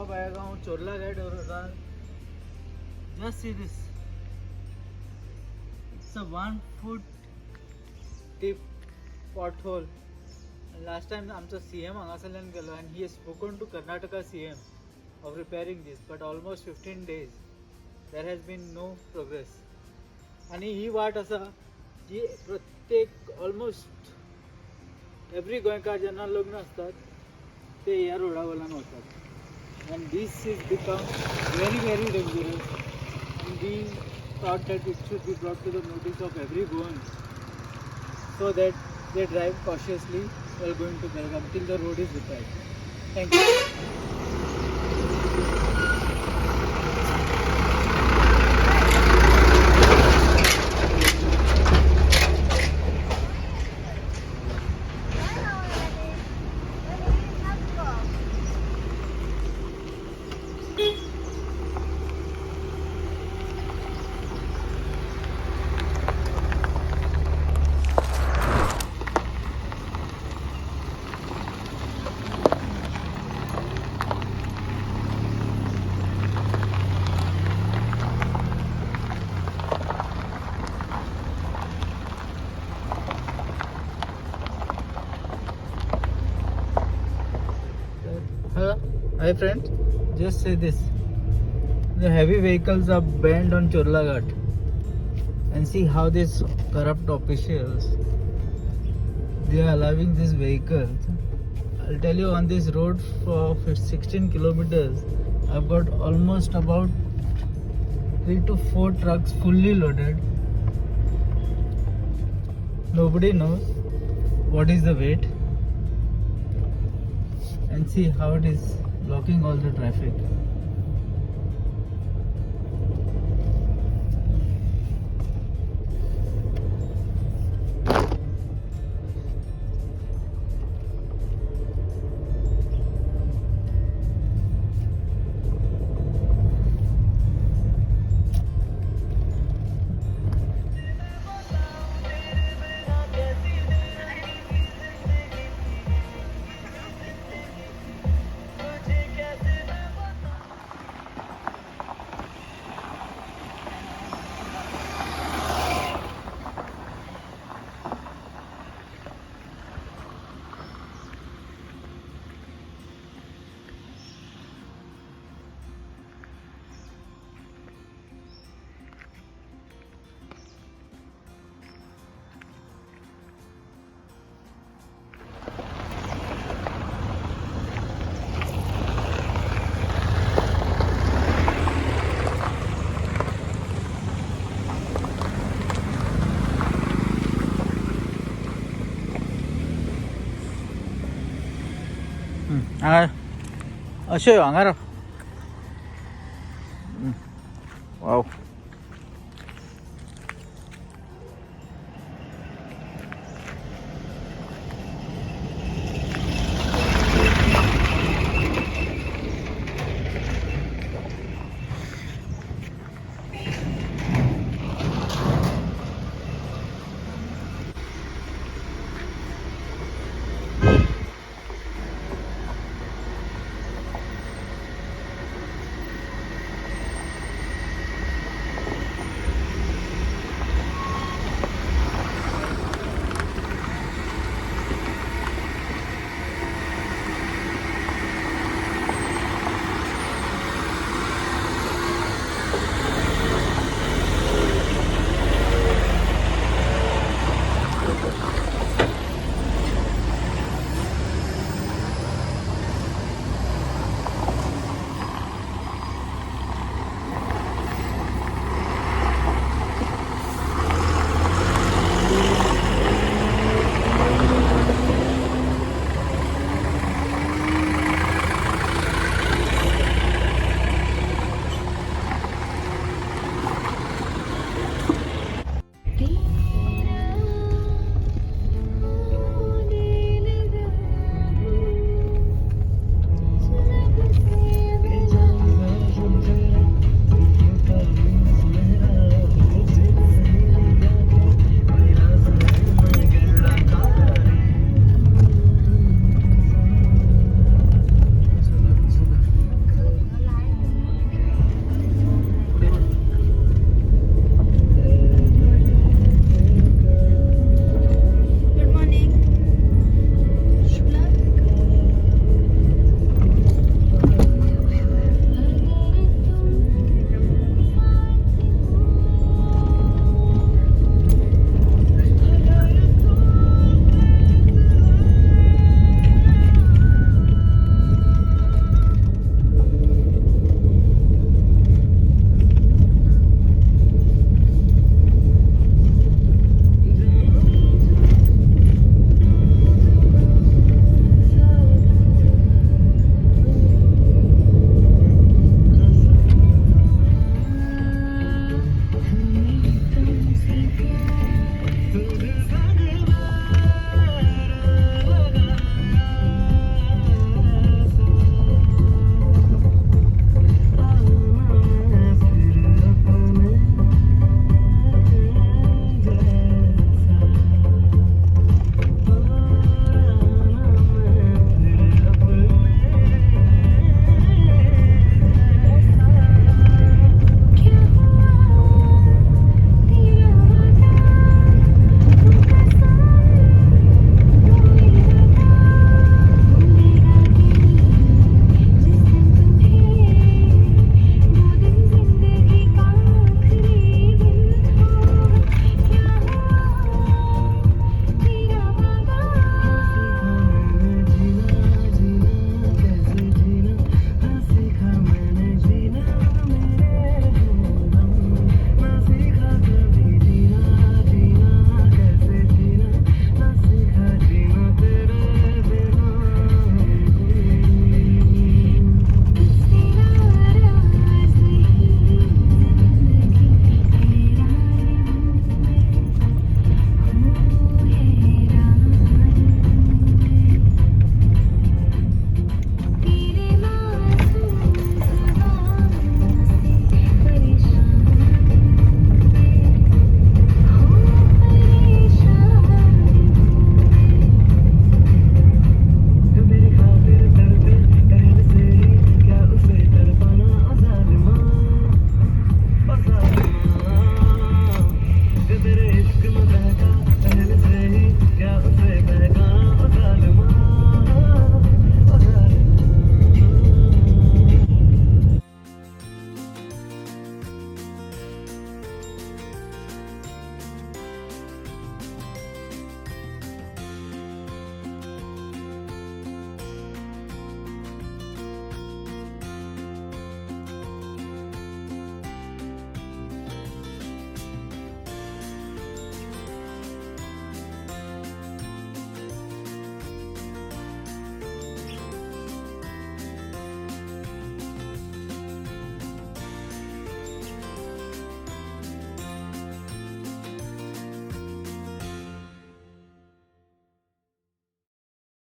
stop आएगा हूँ चोरला gate और just see this. It's a 1 foot deep pothole. And last time आमचा CM हांगासरल्यान गेलो and he has spoken to Karnataka CM of repairing this, but almost 15 days there has been no progress. आणि ही वाट असा जी प्रत्येक almost every गोंयकार जेन्ना लग्न असतात ते ह्या रोडा वयल्यान वतात and this is become very dangerous and we thought that it should be brought to the notice of every Goan so that they drive cautiously while going to Belgaum till the road is repaired. Thank you. Hi friends, just say this. The heavy vehicles are banned on Chorla Ghat. And see how these corrupt officials, they are allowing these vehicles. I'll tell you, on this road for 16 kilometers, I've got almost about 3 to 4 trucks fully loaded. Nobody knows what is the weight. And see how it is blocking all the traffic. अशें हांगा राव. वाव.